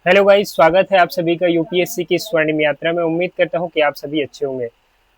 Hello guys, स्वागत है आप सभी का यूपीएससी की स्वर्णिम यात्रा में। उम्मीद करता हूं कि आप सभी अच्छे होंगे।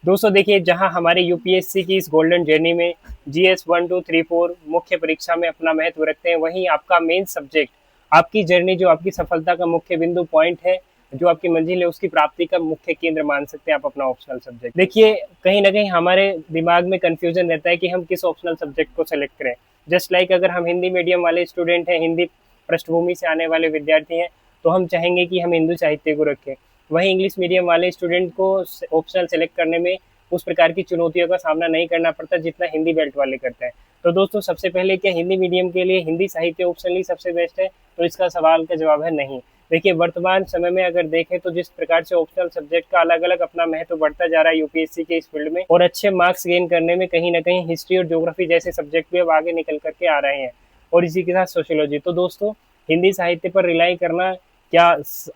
दोस्तों देखिए, जहां हमारे यूपीएससी की इस गोल्डन जर्नी में जीएस 1 2 3 4 मुख्य परीक्षा में अपना महत्व रखते हैं, वहीं आपका मेन सब्जेक्ट, आपकी जर्नी, जो आपकी सफलता का मुख्य बिंदु पॉइंट है, जो आपकी मंजिल है, उसकी प्राप्ति का मुख्य केंद्र मान सकते हैं आप अपना ऑप्शनल सब्जेक्ट। देखिए, कहीं ना कहीं हमारे दिमाग में कंफ्यूजन रहता है कि हम किस ऑप्शनल सब्जेक्ट को सेलेक्ट करें। जस्ट लाइक अगर हम हिंदी मीडियम वाले स्टूडेंट हैं, हिंदी पृष्ठभूमि से आने वाले विद्यार्थी हैं, तो हम चाहेंगे कि हम हिंदू साहित्य को रखें। वहीं इंग्लिश मीडियम वाले स्टूडेंट को ऑप्शनल सेलेक्ट करने में उस प्रकार की चुनौतियों का सामना नहीं करना पड़ता जितना हिंदी बेल्ट वाले करते हैं। तो दोस्तों, सबसे पहले क्या हिंदी मीडियम के लिए हिंदी साहित्य ऑप्शनली सबसे बेस्ट है? तो इसका सवाल का जवाब है नहीं। देखिए, वर्तमान समय में अगर देखें तो जिस प्रकार से ऑप्शनल सब्जेक्ट का अलग अलग अपना महत्व बढ़ता जा रहा है यूपीएससी के इस फील्ड में, और अच्छे मार्क्स गेन करने में कहीं ना कहीं हिस्ट्री और ज्योग्राफी जैसे सब्जेक्ट भी अब आगे निकल करके आ रहे हैं, और इसी के साथ सोशियोलॉजी। तो दोस्तों, हिंदी साहित्य पर रिलाई करना क्या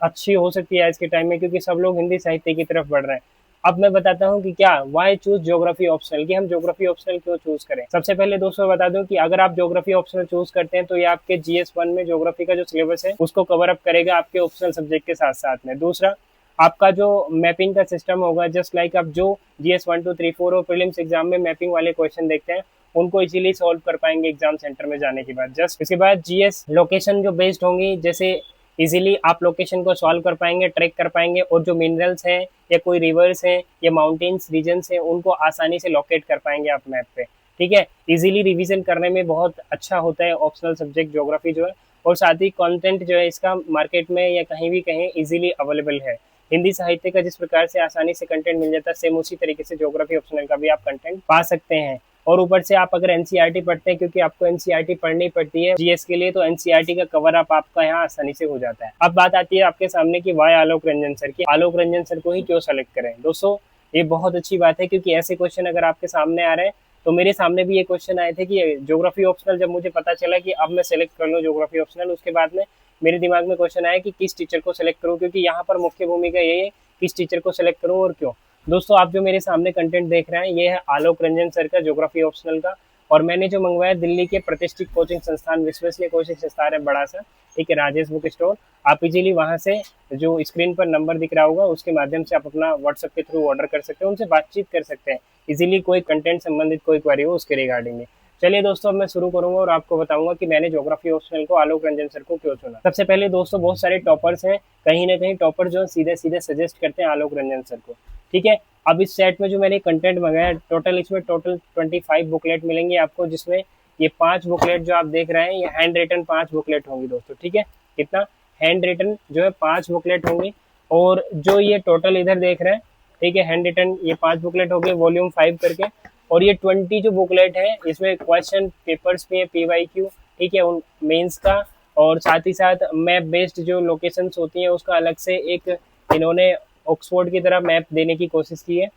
अच्छी हो सकती है आज के टाइम में, क्योंकि सब लोग हिंदी साहित्य की तरफ बढ़ रहे हैं। अब मैं बताता हूँ कि क्या वाई चूज ज्योग्राफी ऑप्शनल, कि हम ज्योग्राफी ऑप्शनल क्यों चूज करें। सबसे पहले दोस्तों बता दूं कि अगर आप ज्योग्राफी ऑप्शनल चूज करते हैं तो ये आपके जीएस 1 में ज्योग्राफी का जो सिलेबस है उसको कवर अप करेगा आपके ऑप्शनल सब्जेक्ट के साथ साथ में। दूसरा, आपका जो मैपिंग का सिस्टम होगा, जस्ट लाइक आप जो जीएस 1 2 3 4 और प्रीलिम्स एग्जाम में मैपिंग वाले क्वेश्चन देखते हैं, उनको इजीली सॉल्व कर पाएंगे एग्जाम सेंटर में जाने के बाद। जस्ट इसके बाद जीएस लोकेशन जो बेस्ड होंगी, जैसे इजीली आप लोकेशन को सॉल्व कर पाएंगे, ट्रैक कर पाएंगे, और जो मिनरल्स हैं या कोई रिवर्स हैं या माउंटेन्स रीजन्स हैं, उनको आसानी से लोकेट कर पाएंगे आप मैप पे। ठीक है, इजीली रिवीजन करने में बहुत अच्छा होता है ऑप्शनल सब्जेक्ट ज्योग्राफी जो है। और साथ ही कंटेंट जो है इसका मार्केट में या कहीं भी कहीं इजीली अवेलेबल है। हिंदी साहित्य का जिस प्रकार से आसानी से कंटेंट मिल जाता है, सेम उसी तरीके से ज्योग्राफी ऑप्शनल का भी आप कंटेंट पा सकते हैं। और ऊपर से आप अगर एनसीईआरटी पढ़ते हैं, क्योंकि आपको एनसीईआरटी पढ़नी पड़ती है जीएस के लिए, तो एनसीईआरटी का कवर अप आपका यहाँ आसानी से हो जाता है। अब बात आती है आपके सामने कि वाई आलोक रंजन सर की। आलोक रंजन सर को ही क्यों सेलेक्ट करें? दोस्तों, ये बहुत अच्छी बात है, क्योंकि ऐसे क्वेश्चन अगर आपके सामने आ रहे हैं, तो मेरे सामने भी ये क्वेश्चन आए थे कि ज्योग्राफी ऑप्शनल, जब मुझे पता चला कि अब मैं सेलेक्ट कर लूँ ज्योग्राफी ऑप्शनल, उसके बाद में मेरे दिमाग में क्वेश्चन आया कि किस टीचर को सेलेक्ट करूँ, क्योंकि यहाँ पर मुख्य भूमिका यही है किस टीचर को सेलेक्ट करूँ और क्यों। दोस्तों, आप जो मेरे सामने कंटेंट देख रहे हैं, ये है आलोक रंजन सर का ज्योग्राफी ऑप्शनल का, और मैंने जो मंगवाया दिल्ली के प्रतिष्ठित कोचिंग संस्थान, विश्वसनीय कोचिंग संस्थान है बड़ा सा, ठीक है, राजेश बुक स्टोर। आप इजीली वहां से, जो स्क्रीन पर नंबर दिख रहा होगा, उसके माध्यम से आप अपना व्हाट्सएप के थ्रू ऑर्डर कर सकते हैं, उनसे बातचीत कर सकते हैं इजीली, कोई कंटेंट संबंधित कोई क्वेरी हो उसके रिगार्डिंग में। चलिए दोस्तों, अब मैं शुरू करूंगा और आपको बताऊंगा कि मैंने ज्योग्राफी ऑप्शनल को आलोक रंजन सर को क्यों चुना। सबसे पहले दोस्तों, बहुत सारे टॉपर्स हैं, कहीं ना कहीं टॉपर जो सीधे सीधे सजेस्ट करते हैं आलोक रंजन सर को। ठीक है, अब इस सेट में जो मैंने कंटेंट मंगाया, इसमें टोटल 25 बुकलेट मिलेंगे आपको, जिसमें ये 5 बुकलेट जो आप देख रहे हैं, ये हैंड रिटन 5 बुकलेट होंगी दोस्तों। ठीक है, कितना हैंड रिटन जो है 5 बुकलेट होंगी। और जो ये टोटल इधर देख रहे हैं, ठीक है, हैंड रिटन ये 5 बुकलेट हो गए वॉल्यूम 5 करके। और ये 20 जो बुकलेट है, इसमें क्वेश्चन पेपर्स भी है, पीवाईक्यू, ठीक है, उन मेंस का, और साथ ही साथ मैप बेस्ड जो लोकेशंस होती हैं उसका अलग से एक इन्होंने ऑक्सफोर्ड की तरह मैप देने की कोशिश की है।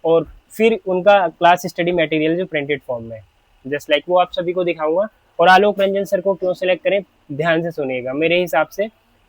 और फिर उनका क्लास स्टडी मटेरियल जो प्रिंटेड फॉर्म में, जस्ट लाइक वो आप सभी को दिखाऊंगा। और आलोक रंजन सर को क्यों सेलेक्ट करें, ध्यान से सुनिएगा मेरे हिसाब से,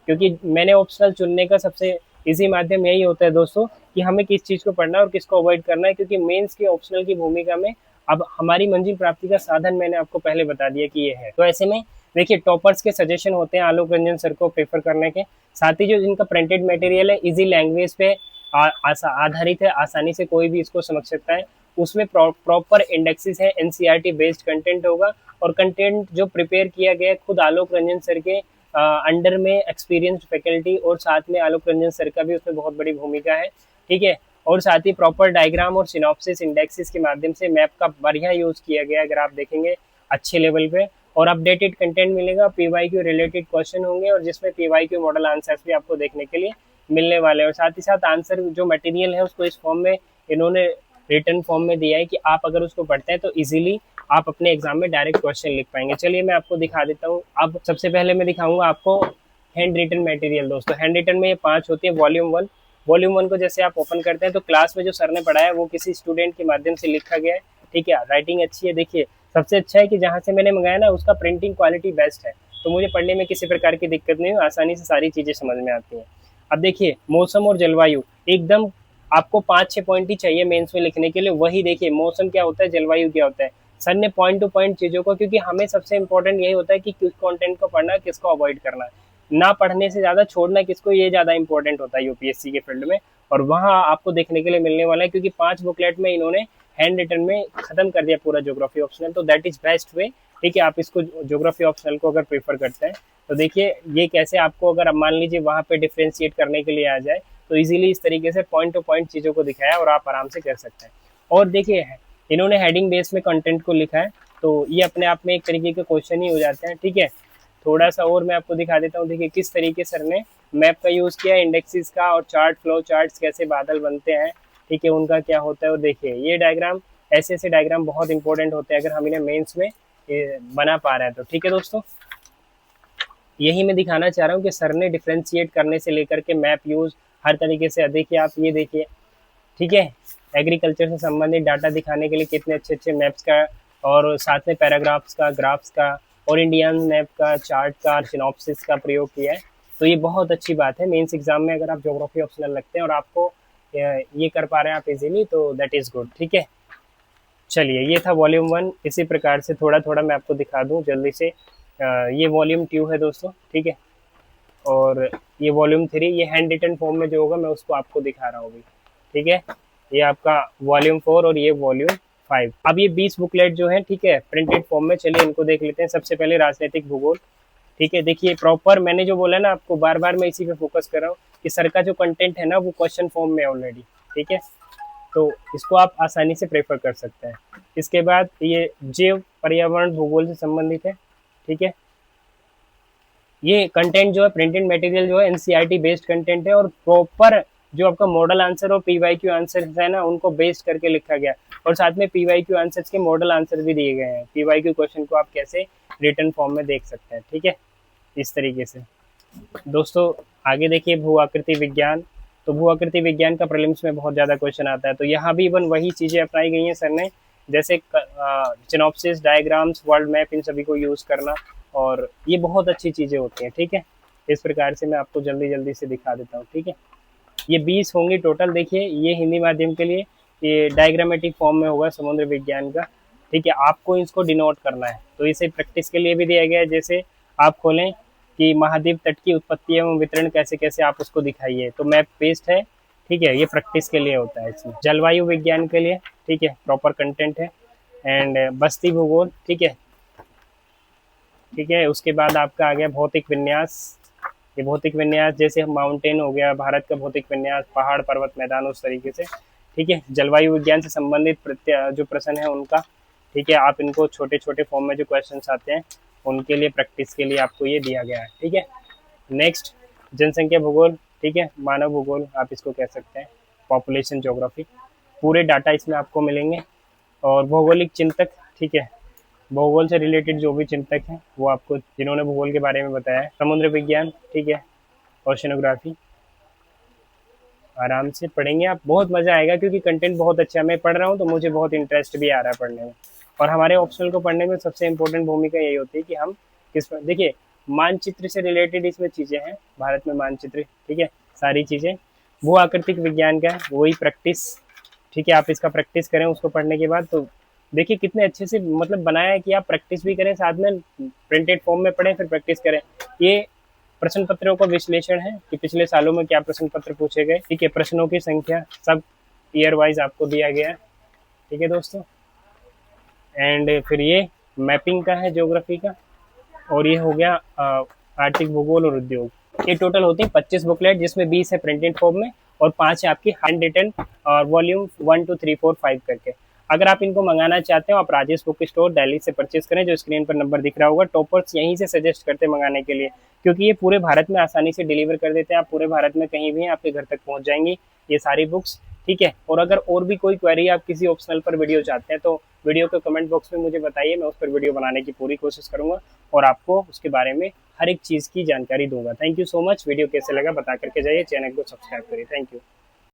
क्योंकि मैंने ऑप्शनल चुनने का सबसे इजी माध्यम यही होता है दोस्तों, कि हमें किस चीज़ को पढ़ना है और किसको अवॉइड करना है, क्योंकि मेंस की ऑप्शनल की भूमिका में अब हमारी मंजिल प्राप्ति का साधन मैंने आपको पहले बता दिया कि ये है। तो ऐसे में देखिए, टॉपर्स के सजेशन होते हैं आलोक रंजन सर को प्रेफर करने के, साथ ही जो इनका प्रिंटेड मटेरियल है इजी लैंग्वेज पे आधारित है, आसानी से कोई भी इसको समझ सकता है। उसमें प्रॉपर इंडेक्सेस है, एनसीईआरटी बेस्ड कंटेंट होगा, और कंटेंट जो प्रिपेयर किया गया खुद आलोक रंजन सर के अंडर में एक्सपीरियंस्ड फैकल्टी, और साथ में आलोक रंजन सर का भी उसमें बहुत बड़ी भूमिका है। ठीक है, और साथ ही प्रॉपर डायग्राम और सिनॉप्सिस इंडेक्सेस के माध्यम से मैप का बढ़िया यूज किया गया, अगर आप देखेंगे अच्छे लेवल पे। और अपडेटेड कंटेंट मिलेगा, पीवाईक्यू रिलेटेड क्वेश्चन होंगे, और जिसमें पीवाईक्यू मॉडल आंसर्स भी आपको देखने के लिए मिलने वाले हैं। और साथ ही साथ आंसर जो मटेरियल है उसको इस फॉर्म में इन्होंने रिटर्न फॉर्म में दिया है कि आप अगर उसको पढ़ते हैं तो इजीली आप अपने एग्जाम में डायरेक्ट क्वेश्चन लिख पाएंगे। चलिए मैं आपको दिखा देता हूँ। अब सबसे पहले मैं दिखाऊंगा आपको हैंड रिटन मटेरियल। दोस्तों, हैंड रिटन में ये 5 होती है, वॉल्यूम 1 को जैसे आप ओपन करते हैं तो क्लास में जो सर ने पढ़ाया वो किसी स्टूडेंट के माध्यम से लिखा गया है। ठीक है, राइटिंग अच्छी है। देखिए, सबसे अच्छा है कि जहाँ से मैंने मंगाया ना उसका प्रिंटिंग क्वालिटी बेस्ट है, तो मुझे पढ़ने में किसी प्रकार की दिक्कत नहीं हुई, आसानी से सारी चीज़ें समझ में आती हैं। अब देखिए, मौसम और जलवायु एकदम आपको 5-6 पॉइंट ही चाहिए मेंस में लिखने के लिए। वही देखिए, मौसम क्या होता है, जलवायु क्या होता है, सर ने पॉइंट टू पॉइंट चीज़ों को, क्योंकि हमें सबसे इंपॉर्टेंट यही होता है कि किस कंटेंट को पढ़ना है, किसको अवॉइड करना है। ना पढ़ने से ज़्यादा छोड़ना किसको, ये ज़्यादा इंपॉर्टेंट होता है यूपीएससी के फील्ड में। और वहाँ आपको देखने के लिए मिलने वाला है, क्योंकि 5 बुकलेट में इन्होंने हैंड रिटन में खत्म कर दिया पूरा ज्योग्राफी ऑप्शनल, तो दैट इज बेस्ट वे। ठीक है, आप इसको ज्योग्राफी ऑप्शनल को अगर प्रेफर करते हैं तो देखिए ये कैसे आपको, अगर आप मान लीजिए वहाँ पे डिफ्रेंशिएट करने के लिए आ जाए तो इजीली इस तरीके से पॉइंट टू पॉइंट चीज़ों को दिखाया और आप आराम से कर सकते हैं। और देखिए इन्होंने हेडिंग बेस में कंटेंट को लिखा है, तो ये अपने आप में एक तरीके के क्वेश्चन ही हो जाते हैं। ठीक है, थोड़ा सा और मैं आपको दिखा देता हूँ। देखिए किस तरीके सर ने मैप का यूज़ किया, इंडेक्सेस का, और चार्ट, फ्लो चार्ट्स, कैसे बादल बनते हैं, ठीक है, उनका क्या होता है। और देखिए ये डायग्राम, ऐसे ऐसे डायग्राम बहुत इंपॉर्टेंट होते हैं अगर हम इन्हें मेंस में बना पा रहे हैं तो। ठीक है दोस्तों, यही मैं दिखाना चाह रहा हूँ कि सर ने डिफ्रेंशिएट करने से लेकर के मैप यूज़ हर तरीके से, देखिए आप ये देखिए, ठीक है, एग्रीकल्चर से संबंधित डाटा दिखाने के लिए कितने अच्छे अच्छे मैप्स का, और साथ में पैराग्राफ्स का, ग्राफ्स का, और इंडियन मैप का, चार्ट का, सिनॉप्सिस का प्रयोग किया है। तो ये बहुत अच्छी बात है मेंस एग्जाम में अगर आप ज्योग्राफी ऑप्शनल लगते हैं और आपको ये कर पा रहे हैं आप इजीली, तो दैट इज़ गुड। ठीक है, चलिए ये था वॉल्यूम 1। इसी प्रकार से थोड़ा थोड़ा मैं आपको दिखा दूं जल्दी से। ये वॉल्यूम 2 है दोस्तों, ठीक है, और ये वॉल्यूम 3, ये हैंड रिटन फॉर्म में जो होगा मैं उसको आपको दिखा रहा हूँ अभी। ठीक है, ये आपका वॉल्यूम 4 और ये वॉल्यूम 5। अब ये 20 बुकलेट जो है, ठीक है, प्रिंटेड फॉर्म में, चलिए इनको देख लेते हैं। सबसे पहले राजनीतिक भूगोल। ठीक है, देखिए प्रॉपर मैंने जो बोला ना आपको, बार बार मैं इसी पे फोकस कर रहा हूँ कि सर का जो कंटेंट है ना वो क्वेश्चन फॉर्म में ऑलरेडी। ठीक है, तो इसको आप आसानी से प्रेफर कर सकते हैं। इसके बाद ये जैव पर्यावरण भूगोल से संबंधित है। ठीक है, ये कंटेंट जो है, प्रिंटेड मटेरियल जो है एनसीईआरटी बेस्ड कंटेंट है, और प्रॉपर जो आपका मॉडल आंसर और पीवाईक्यू आंसर है ना उनको बेस्ड करके लिखा गया, और साथ में पीवाईक्यू आंसर्स के मॉडल आंसर भी दिए गए हैं। पीवाईक्यू क्वेश्चन को आप कैसे रिटन फॉर्म में देख सकते हैं। ठीक है, इस तरीके से दोस्तों। आगे देखिए भू आकृति विज्ञान। तो भू आकृति विज्ञान का प्रीलिम्स में बहुत ज़्यादा क्वेश्चन आता है, तो यहाँ भी इवन वही चीज़ें अपनाई गई हैं सर ने, जैसे सिनॉप्सिस, डायग्राम्स, वर्ल्ड मैप, इन सभी को यूज़ करना, और ये बहुत अच्छी चीज़ें होती हैं। ठीक है, इस प्रकार से मैं आपको जल्दी जल्दी से दिखा देता हूँ। ठीक है, ये 20 होंगी टोटल। देखिए ये हिंदी माध्यम के लिए ये डायग्रामेटिक फॉर्म में होगा समुद्र विज्ञान का। ठीक है, आपको इसको डिनोट करना है, तो इसे प्रैक्टिस के लिए भी दिया गया है। जैसे आप खोलें कि महाद्वीप तट की उत्पत्ति एवं वितरण कैसे कैसे आप उसको दिखाइए, तो मैप पेस्ट है। ठीक है, ये प्रैक्टिस के लिए होता है। इसमें जलवायु विज्ञान के लिए, ठीक है, प्रॉपर कंटेंट है। एंड बस्ती भूगोल, ठीक है, ठीक है। उसके बाद आपका आ गया भौतिक विन्यास। ये भौतिक विन्यास जैसे माउंटेन हो गया, भारत का भौतिक विन्यास, पहाड़, पर्वत, मैदान, उस तरीके से। ठीक है, जलवायु विज्ञान से संबंधित जो प्रश्न है उनका, ठीक है, आप इनको छोटे छोटे फॉर्म में जो क्वेश्चन आते हैं उनके लिए प्रैक्टिस के लिए आपको ये दिया गया है। ठीक है, नेक्स्ट जनसंख्या भूगोल, ठीक है, मानव भूगोल आप इसको कह सकते हैं, पॉपुलेशन ज्योग्राफी, पूरे डाटा इसमें आपको मिलेंगे। और भौगोलिक चिंतक, ठीक है, भूगोल से रिलेटेड जो भी चिंतक हैं वो आपको, जिन्होंने भूगोल के बारे में बताया है। समुद्र विज्ञान, ठीक है, ओशनोग्राफी, आराम से पढ़ेंगे आप, बहुत मज़ा आएगा क्योंकि कंटेंट बहुत अच्छा है। मैं पढ़ रहा हूँ तो मुझे बहुत इंटरेस्ट भी आ रहा है पढ़ने में। और हमारे ऑप्शनल को पढ़ने में सबसे इम्पोर्टेंट भूमिका यही होती है कि हम किस, देखिए मानचित्र से रिलेटेड इसमें चीज़ें हैं, भारत में मानचित्र, ठीक है, सारी चीज़ें। भू आकृतिक विज्ञान का है वही प्रैक्टिस, ठीक है, आप इसका प्रैक्टिस करें उसको पढ़ने के बाद, तो देखिए कितने अच्छे से मतलब बनाया है कि आप प्रैक्टिस भी करें, साथ में प्रिंटेड फॉर्म में पढ़ें, फिर प्रैक्टिस करें। ये प्रश्न पत्रों का विश्लेषण है कि पिछले सालों में क्या प्रश्न पत्र पूछे गए। ठीक है, प्रश्नों की संख्या सब ईयर वाइज आपको दिया गया है। ठीक है दोस्तों, एंड फिर ये मैपिंग का है ज्योग्राफी का, और ये हो गया आर्थिक भूगोल और उद्योग। ये टोटल होती है 25 बुकलेट, जिसमें 20 है प्रिंटेड फॉर्म में और 5 है आपकी हैंड रिटन, और वॉल्यूम 1 2 3 4 5 करके। अगर आप इनको मंगाना चाहते हो आप राजेश बुक स्टोर दिल्ली से परचेज करें, जो स्क्रीन पर नंबर दिख रहा होगा। टॉपर्स यहीं से सजेस्ट करते हैं मंगाने के लिए, क्योंकि ये पूरे भारत में आसानी से डिलीवर कर देते हैं। आप पूरे भारत में कहीं भी आपके घर तक पहुंच जाएंगी ये सारी बुक्स। ठीक है, और अगर और भी कोई क्वेरी आप किसी ऑप्शनल पर वीडियो चाहते हैं तो वीडियो के कमेंट बॉक्स में मुझे बताइए, मैं उस पर वीडियो बनाने की पूरी कोशिश करूंगा और आपको उसके बारे में हर एक चीज़ की जानकारी दूंगा। Thank you so much. Video कैसे लगा बता करके जाइए, चैनल को सब्सक्राइब करिए। Thank you.